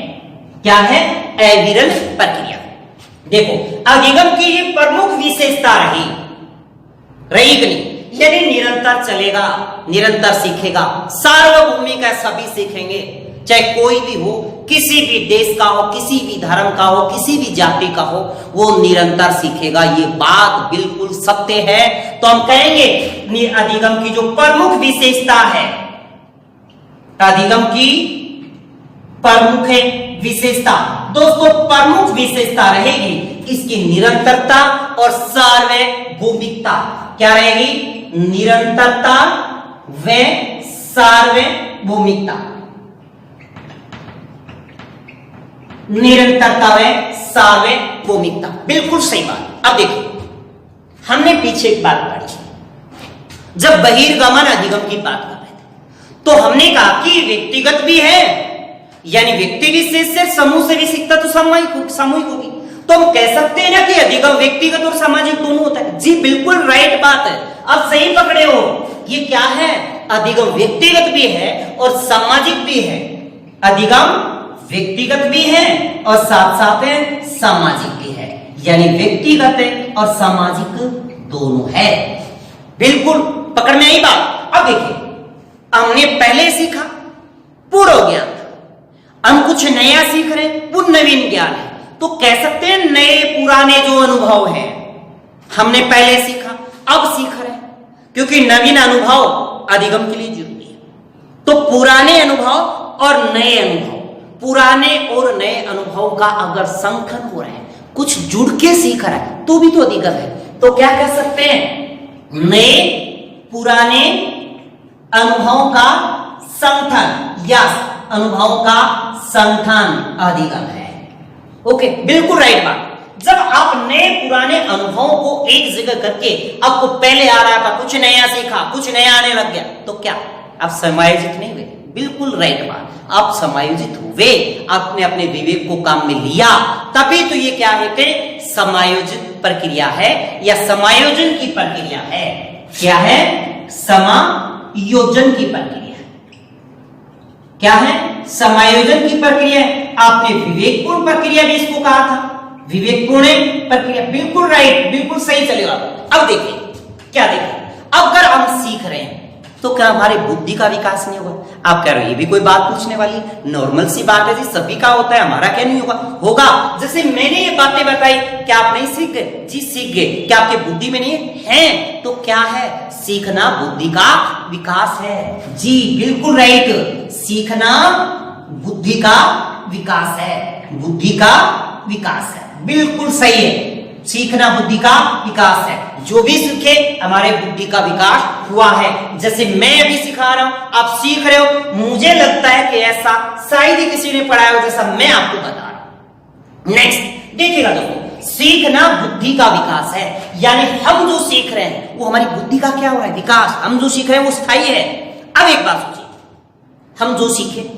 क्या है? अविरल प्रक्रिया। देखो अधिगम की ये प्रमुख विशेषता रही कि नहीं, यदि निरंतर चलेगा, निरंतर सीखेगा, सार्वभौमिक है, सभी सीखेंगे, चाहे कोई भी हो, किसी भी देश का हो, किसी भी धर्म का हो, किसी भी जाति का हो, वो निरंतर सीखेगा, ये बात बिल्कुल सत्य है। तो हम कहेंगे अधिगम की जो प्रमुख विशेषता है, अधिगम की प्रमुख विशेषता, दोस्तों प्रमुख विशेषता रहेगी इसकी निरंतरता और सार्वभौमिकता। क्या रहेगी? निरंतरता व सार्वभौमिकता, निरंतरता व सार्वभौमिकता, बिल्कुल सही बात। अब देखिए हमने पीछे एक बात पढ़ी, जब बहिर्गमन अधिगम की बात कर रहे थे तो हमने कहा कि व्यक्तिगत भी है, यानी व्यक्ति विशेष से समूह से भी सीखता तो सामूहिक होगी। तो हम कह सकते हैं ना कि अधिगम व्यक्तिगत और सामाजिक दोनों होता है। जी बिल्कुल राइट बात है, आप सही पकड़े हो। ये क्या है? अधिगम व्यक्तिगत भी है और सामाजिक भी है। अधिगम व्यक्तिगत भी है और साथ साथ सामाजिक भी है, यानी व्यक्तिगत और सामाजिक दोनों है। बिल्कुल पकड़ में आई बात। अब देखिए हमने पहले सीखा पूर्व ज्ञान, हम कुछ नया सीख रहे हैं, वो नवीन ज्ञान है। तो कह सकते हैं नए पुराने जो अनुभव हैं हमने पहले सीखा, अब सीख रहे हैं, क्योंकि नवीन अनुभव अधिगम के लिए जरूरी है। तो पुराने अनुभव और नए अनुभव, पुराने और नए अनुभव का अगर संकलन हो रहा है, कुछ जुड़ के सीख रहा है, तो भी तो अधिगम है। तो क्या कह सकते हैं? नए पुराने अनुभव का संकलन या अनुभव का संकलन अधिगम है। ओके, बिल्कुल राइट बात। जब आप नए पुराने अनुभवों को एक जगह करके, आपको पहले आ रहा था, कुछ नया सीखा, कुछ नया आने लग गया, तो क्या आप समायोजित नहीं हुए? बिल्कुल राइट बात, आप समायोजित हुए, आपने अपने विवेक को काम में लिया, तभी तो ये क्या है कि समायोजित प्रक्रिया है या समायोजन की प्रक्रिया है। क्या है? समायोजन की प्रक्रिया। क्या है? समायोजन की प्रक्रिया। आपने विवेकपूर्ण प्रक्रिया भी इसको कहा था, विवेकपूर्ण प्रक्रिया, बिल्कुल राइट, बिल्कुल सही चलेगा। अब देखिए क्या देखिए, अगर हम सीख रहे हैं, तो क्या हमारे बुद्धि का विकास नहीं होगा? आप कह रहे हो ये भी कोई बात पूछने वाली? नॉर्मल सी बात है जी, सभी का होता है, हमारा क्या नहीं होगा? होगा। जैसे मैंने ये बातें बताई, क्या आप नहीं सीख गए? जी सीख गए। क्या आपके बुद्धि में नहीं है? तो क्या है? सीखना बुद्धि का विकास है। जी बिल्कुल राइट, सीखना बुद्धि का विकास है। बुद्धि का विकास है, बिल्कुल सही है। सीखना बुद्धि का विकास है। जो भी सीखे हमारे बुद्धि का विकास हुआ है। जैसे मैं अभी सिखा रहा हूं, आप सीख रहे हो, मुझे लगता है कि ऐसा शायद ही किसी ने पढ़ाया हो जैसा मैं आपको बता रहा हूं। नेक्स्ट देखिएगा दोस्तों, सीखना बुद्धि का विकास है, यानी हम जो सीख रहे हैं वो हमारी बुद्धि का क्या हो रहा है? विकास। हम जो सीख रहे हैं वो स्थायी है। अब एक बात सोचिए, हम जो सीखे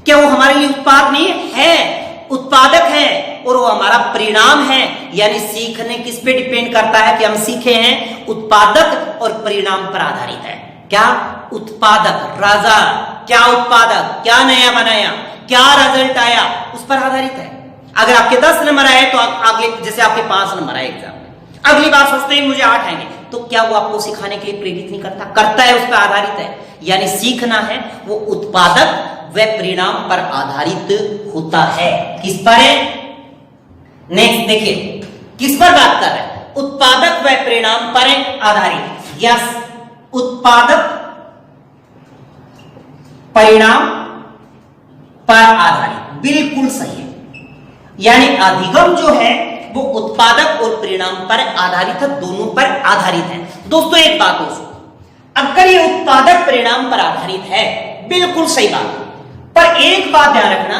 क्या वो हमारे लिए उत्पाद नहीं है? उत्पादक है, और वो हमारा परिणाम है। यानी सीखने किस पे डिपेंड करता है कि हम सीखे हैं? उत्पादक और परिणाम पर आधारित है। क्या उत्पादक? राजा क्या उत्पादक? क्या नया बनाया? क्या रिजल्ट आया? उस पर आधारित है। अगर आपके 10 नंबर आए तो आगे जैसे आपके 5 नंबर आए एग्जाम में, अगली बार सोचते हैं मुझे 8 आएंगे, तो क्या वो आपको सिखाने के लिए प्रेरित नहीं करता? करता है, उस पर आधारित है। यानी सीखना है वो उत्पादक व परिणाम पर आधारित होता है। किस पर है? नेक्स्ट देखिए, किस पर बात कर रहे हैं? उत्पादक व परिणाम पर आधारित। यस, उत्पादक परिणाम पर आधारित, बिल्कुल सही है। यानी अधिगम जो है वो उत्पादक और परिणाम पर आधारित है, दोनों पर आधारित है। दोस्तों एक बात हो, अगर ये उत्पादक परिणाम पर आधारित है, बिल्कुल सही बात है, पर एक बात ध्यान रखना,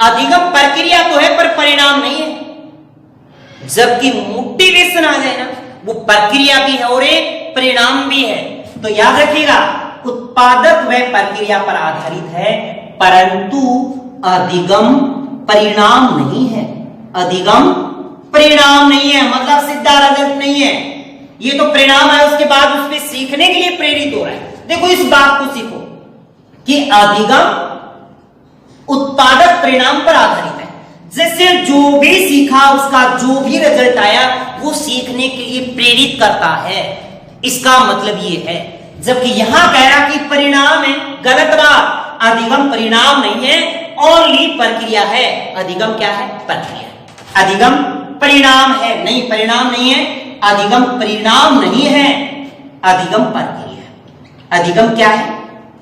अधिगम प्रक्रिया तो है पर परिणाम नहीं है। जबकि मोटिवेशन आ जाए ना, वो प्रक्रिया भी है और एक परिणाम भी है। तो याद रखिएगा, उत्पादक व प्रक्रिया पर आधारित है, परंतु अधिगम परिणाम नहीं है। अधिगम परिणाम नहीं है, मतलब सीधा रिजल्ट नहीं है। ये तो परिणाम है, उसके बाद उसमें सीखने के लिए प्रेरित हो रहा है। देखो इस बात को सीखो कि अधिगम उत्पादक परिणाम पर आधारित है। जैसे जो भी सीखा उसका जो भी रिजल्ट आया वो सीखने के लिए प्रेरित करता है। इसका मतलब ये है, जबकि यहां कह रहा कि परिणाम है, गलत बात। अधिगम परिणाम नहीं है, ओनली प्रक्रिया है। अधिगम क्या है? प्रक्रिया। अधिगम परिणाम है, नहीं परिणाम नहीं है। अधिगम परिणाम नहीं है, अधिगम प्रक्रिया। अधिगम क्या है?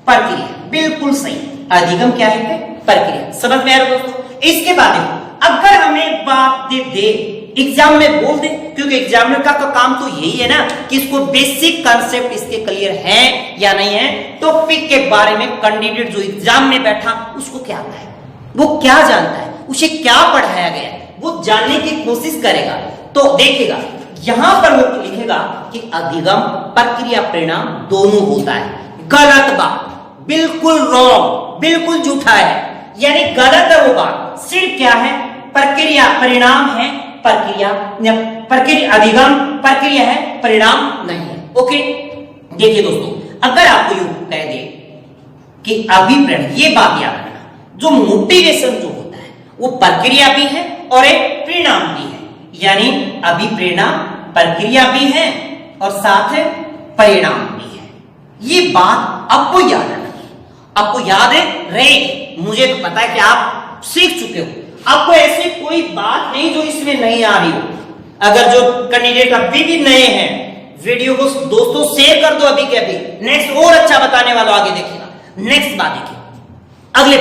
प्रक्रिया, बिल्कुल सही। अधिगम क्या है? प्रक्रिया। समझ में आ रहा दोस्तों? इसके बाद अगर हमें बात दे एग्जाम में बोल दे, क्योंकि एग्जामिनर का तो काम तो यही है ना कि इसको बेसिक कंसेप्ट इसके क्लियर है या नहीं है, टॉपिक के बारे में कैंडिडेट जो एग्जाम में बैठा उसको क्या आता है, वो क्या जानता है, उसे क्या पढ़ाया गया है, वो जानने की कोशिश करेगा। तो देखेगा यहां पर वो लिखेगा कि अधिगम प्रक्रिया परिणाम दोनों होता है। गलत बात, बिल्कुल रॉन्ग, बिल्कुल झूठा है, यानी गलत है वो बात। सिर्फ क्या है? प्रक्रिया परिणाम है, प्रक्रिया अधिगम प्रक्रिया है, परिणाम नहीं है। ओके, देखिए दोस्तों, अगर आपको यू कह दे कि अभिप्रेरण, ये बात याद रखना, जो मोटिवेशन जो होता है वो प्रक्रिया भी है और एक परिणाम भी है। यानी अभिप्रेरणा प्रक्रिया भी है और साथ है परिणाम भी है। ये बात आपको याद रखनी है, आपको याद है रहेगी। मुझे तो पता है कि आप सीख चुके हो, आपको ऐसी कोई बात नहीं जो इसमें नहीं आ रही हो। अगर जो कैंडिडेट अभी भी नए हैं, वीडियो को दोस्तों शेयर कर दो अभी के अभी। नेक्स्ट और अच्छा बताने वाला आगे देखेगा। नेक्स्ट बात देखिए, अगले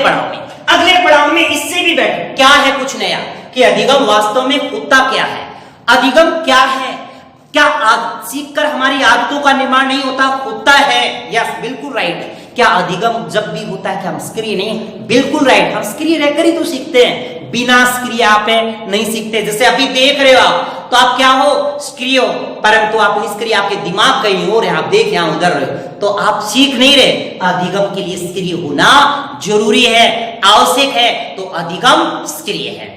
पड़ाव में इससे भी बेटर क्या है, कुछ नया, कि अधिगम वास्तव में होता क्या है। अधिगम क्या है? क्या सीखकर हमारी आदतों का निर्माण नहीं होता है? यस, बिल्कुल राइट। क्या अधिगम जब भी होता है क्या हम सक्रिय नहीं? बिल्कुल राइट, हम सक्रिय रहकर ही तो सीखते हैं, बिना सक्रिय आप नहीं सीखते। जैसे अभी देख रहे हो आप, तो आप क्या हो? सक्रिय हो, परंतु आप निष्क्रिय, आपके दिमाग कहीं और है, आप देख यहां उधर रहे हो, तो आप सीख नहीं रहे। अधिगम के लिए सक्रिय होना जरूरी है, आवश्यक है, तो अधिगम सक्रिय है।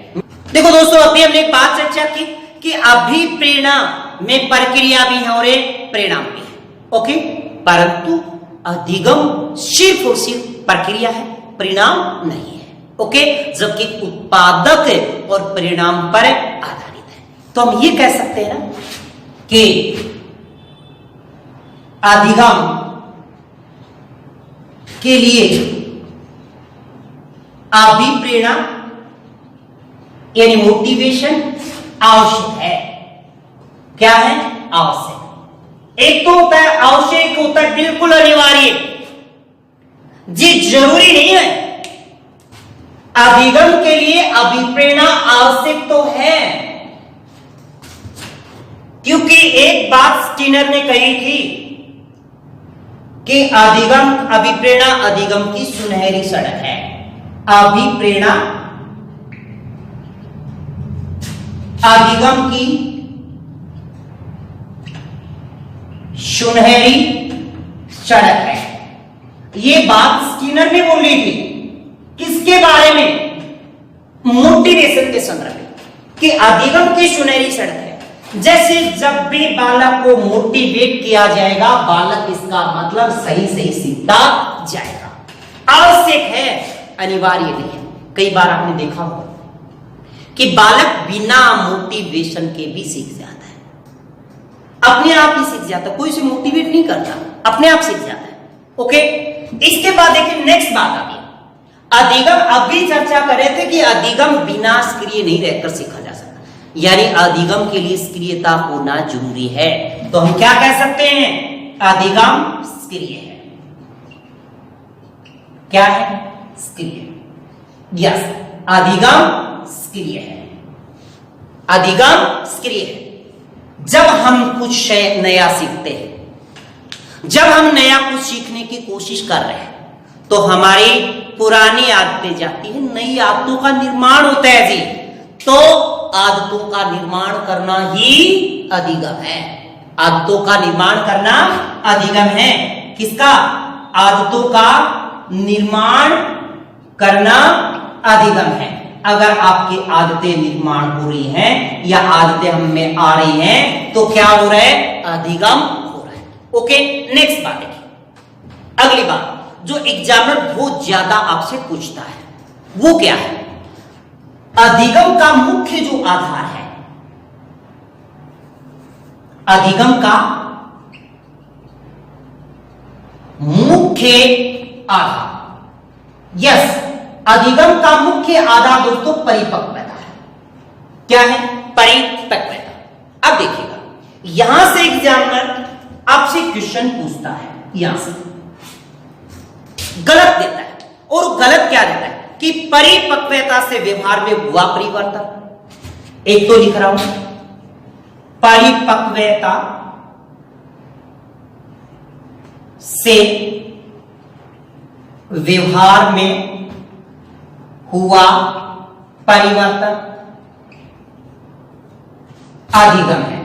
देखो दोस्तों, अभी हमने एक बात चर्चा की कि अभिप्रेरणा में प्रक्रिया भी है और एक परिणाम भी है। ओके, परंतु अधिगम सिर्फ और सिर्फ प्रक्रिया है, परिणाम नहीं है। ओके, जबकि उत्पादक और परिणाम पर आधारित है। तो हम ये कह सकते हैं ना कि अधिगम के लिए अभिप्रेरणा यानी मोटिवेशन आवश्यक है। क्या है? आवश्यक। एक तो होता है आवश्यक, एक होता है बिल्कुल अनिवार्य। जी जरूरी नहीं है। अधिगम के लिए अभिप्रेरणा आवश्यक तो है, क्योंकि एक बात स्किनर ने कही थी कि अभिप्रेरणा अधिगम की सुनहरी सड़क है। अभिप्रेरणा अधिगम की सुनहरी सड़क है। यह बात स्किनर ने बोली थी। किसके बारे में? मोटिवेशन के संदर्भ में, कि अधिगम की सुनहरी सड़क है। जैसे जब भी बालक को मोटिवेट किया जाएगा, बालक इसका मतलब सही सही सीखता जाएगा। आवश्यक है, अनिवार्य नहीं है। कई बार आपने देखा होगा कि बालक बिना मोटिवेशन के भी सीख जाता है, अपने आप ही सीख जाता है, कोई उसे मोटिवेट नहीं करता, अपने आप सीख जाता है। ओके, इसके बाद देखिए नेक्स्ट बात आ गई अधिगम। अभी चर्चा कर रहे थे कि अधिगम बिना सक्रिय नहीं रहकर सीखा जा सकता, यानी अधिगम के लिए सक्रियता होना जरूरी है। तो हम क्या कह सकते हैं? अधिगम सक्रिय है। क्या है? सक्रिय। यस, अधिगम सक्रिय है। अधिगम सक्रिय है। जब हम कुछ नया सीखते हैं, जब हम नया कुछ सीखने की कोशिश कर रहे हैं, तो हमारी पुरानी आदतें जाती है, नई आदतों का निर्माण होता है जी। तो आदतों का निर्माण करना ही अधिगम है। आदतों का निर्माण करना अधिगम है। किसका? आदतों का निर्माण करना अधिगम है। अगर आपकी आदतें निर्माण हो रही हैं या आदतें हम में आ रही हैं, तो क्या हो रहा है? अधिगम हो रहा है। ओके, नेक्स्ट बात देखिए। अगली बात जो एग्जामिनर बहुत ज्यादा आपसे पूछता है, वो क्या है? अधिगम का मुख्य जो आधार है, अधिगम का मुख्य आधार। यस, अधिगम का मुख्य आधार दोस्तों परिपक्वता है। क्या है? परिपक्वता। अब देखिएगा, यहां से एग्जामिनर आपसे क्वेश्चन पूछता है, यहां से गलत देता है। और गलत क्या देता है? कि परिपक्वता से व्यवहार में हुआ परिवर्तन। एक तो लिख रहा हूं परिपक्वता से व्यवहार में हुआ परिवर्तन अधिगम है।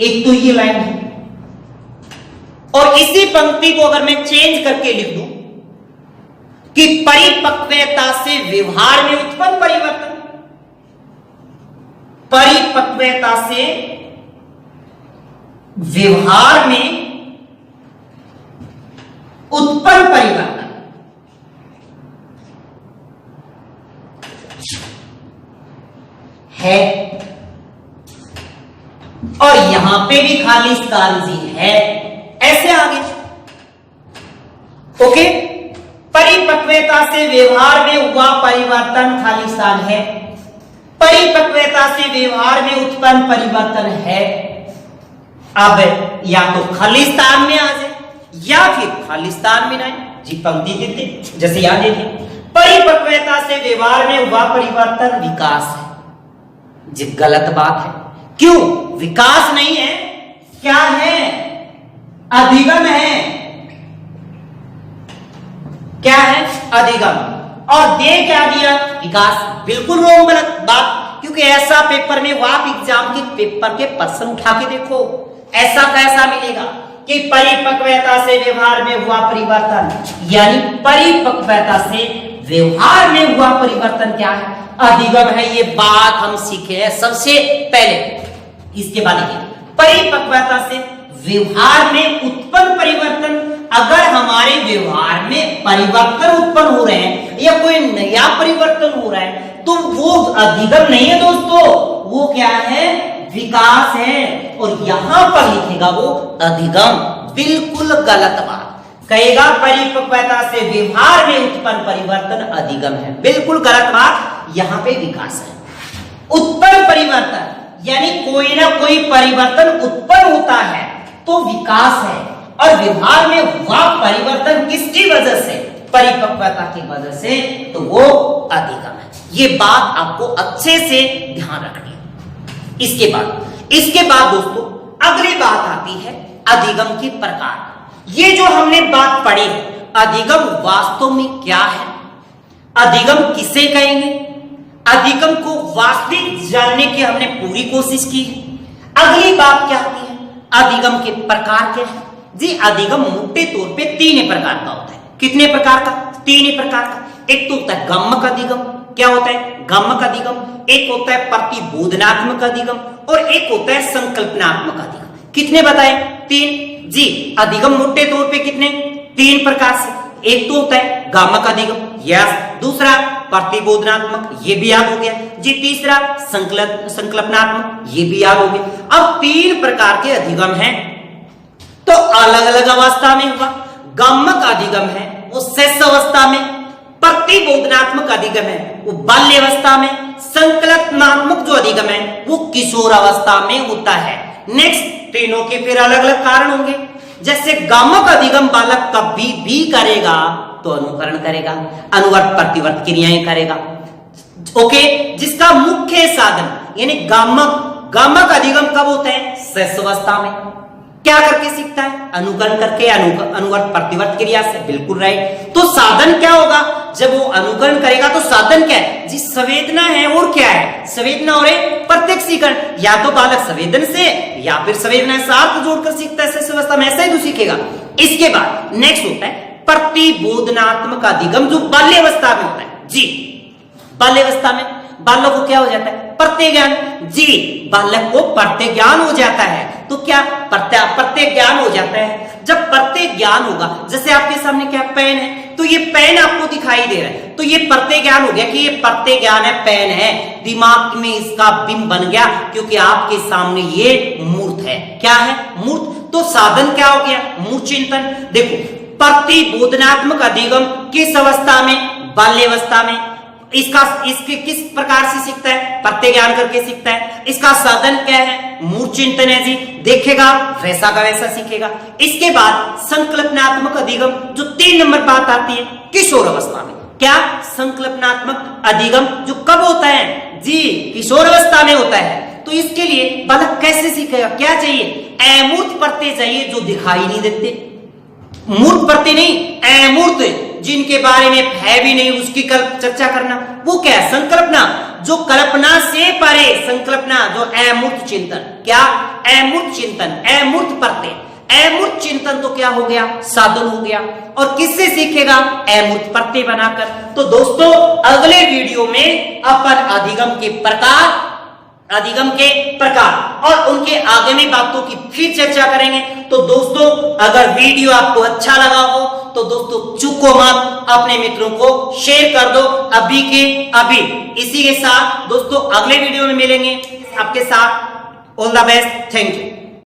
एक तो ये लाइन है। और इसी पंक्ति को अगर मैं चेंज करके लिख दूं कि परिपक्वता से व्यवहार में उत्पन्न परिवर्तन, परिपक्वता से व्यवहार में उत्पन्न परिवर्तन, है। और यहां पे भी खाली स्थान जी है, ऐसे आगे। ओके, परिपक्वता से व्यवहार में हुआ परिवर्तन खाली स्थान है, परिपक्वता से व्यवहार में उत्पन्न परिवर्तन है। अब या तो खाली स्थान में आ जाए या फिर खाली स्थान में ना जी, पंक्ति देते जैसे यहां देखिए, परिपक्वता से व्यवहार में हुआ परिवर्तन विकास है जी। गलत बात है। क्यों? विकास नहीं है, क्या है? अधिगम है। क्या है? अधिगम। और दे क्या दिया? विकास। बिल्कुल रोंग गलत बात, क्योंकि ऐसा पेपर में आप एग्जाम के पेपर के प्रश्न उठा के देखो, ऐसा कैसा मिलेगा कि परिपक्वता से व्यवहार में हुआ परिवर्तन, यानी परिपक्वता से व्यवहार में हुआ परिवर्तन क्या है? अधिगम है। ये बात हम सीखे हैं सबसे पहले। इसके बाद परिपक्वता से व्यवहार में उत्पन्न परिवर्तन। अगर हमारे व्यवहार में परिवर्तन उत्पन्न हो रहे हैं या कोई नया परिवर्तन हो रहा है, तो वो अधिगम नहीं है दोस्तों, वो क्या है? विकास है। और यहां पर लिखेगा वो अधिगम। बिल्कुल गलत बात। कहेगा परिपक्वता से व्यवहार में उत्पन्न परिवर्तन अधिगम है। बिल्कुल गलत बात, यहां पे विकास है। उत्पन्न परिवर्तन यानी कोई ना कोई परिवर्तन उत्पन्न होता है तो विकास है, और व्यवहार में हुआ परिवर्तन किसकी वजह से? परिपक्वता की वजह से, तो वो अधिगम है। ये बात आपको अच्छे से ध्यान रखनी है। इसके बाद दोस्तों अगली बात आती है अधिगम के प्रकार। ये जो हमने बात पढ़ी है, अधिगम वास्तव में क्या है, अधिगम किसे कहेंगे, अधिगम को वास्तविक जानने की हमने पूरी कोशिश की है। अगली बात क्या आती है, अधिगम के प्रकार क्या है? जी अधिगम मोटे तौर पे 3 प्रकार का होता है। कितने प्रकार का? 3 प्रकार का। एक तो होता है गम्यक अधिगम। क्या होता है? गम्यक अधिगम। एक होता है प्रतिबोधनात्मक अधिगम और एक होता है संकल्पनात्मक अधिगम। कितने बताए? 3। जी अधिगम मोटे तौर पे कितने? 3 प्रकार से। एक तो होता है गम्यक अधिगम, यस। दूसरा प्रतिबोधनात्मक, ये भी याद हो गया जी। तीसरा संकल्पनात्मक, ये भी याद हो गया। अब 3 प्रकार के अधिगम हैं, तो अलग अलग अवस्था में हुआ। गम्यक अधिगम है वो शैशव अवस्था में, प्रतिबोधनात्मक अधिगम है वो बाल्यावस्था में, संकल्पनात्मक जो अधिगम है वो किशोर अवस्था में होता है। नेक्स्ट, तीनों के फिर अलग अलग कारण होंगे। जैसे गम्यक अधिगम बालक कभी भी करेगा तो अनुकरण करेगा, अनुवर्त प्रतिवर्त क्रियाएं करेगा। ओके, जिसका मुख्य साधन यानी गम्यक अधिगम कब होता है? शैशवावस्था में। क्या करके सीखता है? अनुकरण करके, अनुवर्त प्रतिवर्त क्रिया से। बिल्कुल राइट। तो साधन क्या होगा जब वो अनुकरण करेगा? तो साधन क्या है जी? संवेदना है, और क्या है? संवेदना और प्रत्यक्षीकरण। या तो बालक संवेदन से या फिर संवेदना से अर्थ जोड़कर सीखता है शैशवावस्था में, ऐसा ही तो सीखेगा। इसके बाद नेक्स्ट होता है प्रतिबोधनात्मक अधिगम, जो बाल्यावस्था में होता है। जी बाल्यावस्था में बालक को क्या हो जाता है? प्रत्यय ज्ञान। जी बालक को प्रत्यय ज्ञान हो जाता है। तो क्या प्रत्यय ज्ञान हो जाता है? जब प्रत्यय ज्ञान होगा, जैसे आपके सामने क्या पेन है, तो ये पेन आपको दिखाई दे रहा है, तो ये प्रत्यय ज्ञान हो गया कि ये प्रत्यय ज्ञान है, पेन है। दिमाग में इसका बिंब बन गया, क्योंकि आपके सामने ये मूर्त है। क्या है? मूर्त। तो साधन क्या हो गया? मूर्त चिंतन। देखो, प्रतिबोधनात्मक अधिगम किस अवस्था में? बाल्यावस्था में। इसके किस प्रकार से सीखता है? प्रत्यय ज्ञान करके सीखता है। इसका साधन क्या है? मूर्त चिंतन है जी। देखेगा वैसा का वैसा सीखेगा। इसके बाद संकल्पनात्मक अधिगम, जो 3 नंबर बात आती है, किशोर अवस्था में। क्या? संकल्पनात्मक अधिगम जो कब होता है? जी किशोर अवस्था में होता है। तो इसके लिए बालक कैसे सीखेगा? क्या चाहिए? अमूर्त प्रत्यय चाहिए, जो दिखाई नहीं देते। मूर्त प्रत्यय नहीं, अमूर्त, जिनके बारे में है भी नहीं, उसकी चर्चा करना। वो क्या है? संकल्पना, जो कल्पना से परे। संकल्पना जो अमूर्त चिंतन। क्या? अमूर्त चिंतन, अमूर्त प्रत्यय। अमूर्त चिंतन तो क्या हो गया? साधन हो गया। और किससे सीखेगा? अमूर्त प्रत्यय बनाकर। तो दोस्तों अगले वीडियो में अपन अधिगम के प्रकार और उनके आगामी बातों की फिर चर्चा करेंगे। तो दोस्तों अगर वीडियो आपको अच्छा लगा हो तो दोस्तों चूको मत, अपने मित्रों को शेयर कर दो अभी के अभी। इसी के साथ दोस्तों अगले वीडियो में मिलेंगे आपके साथ। All the best, thank you.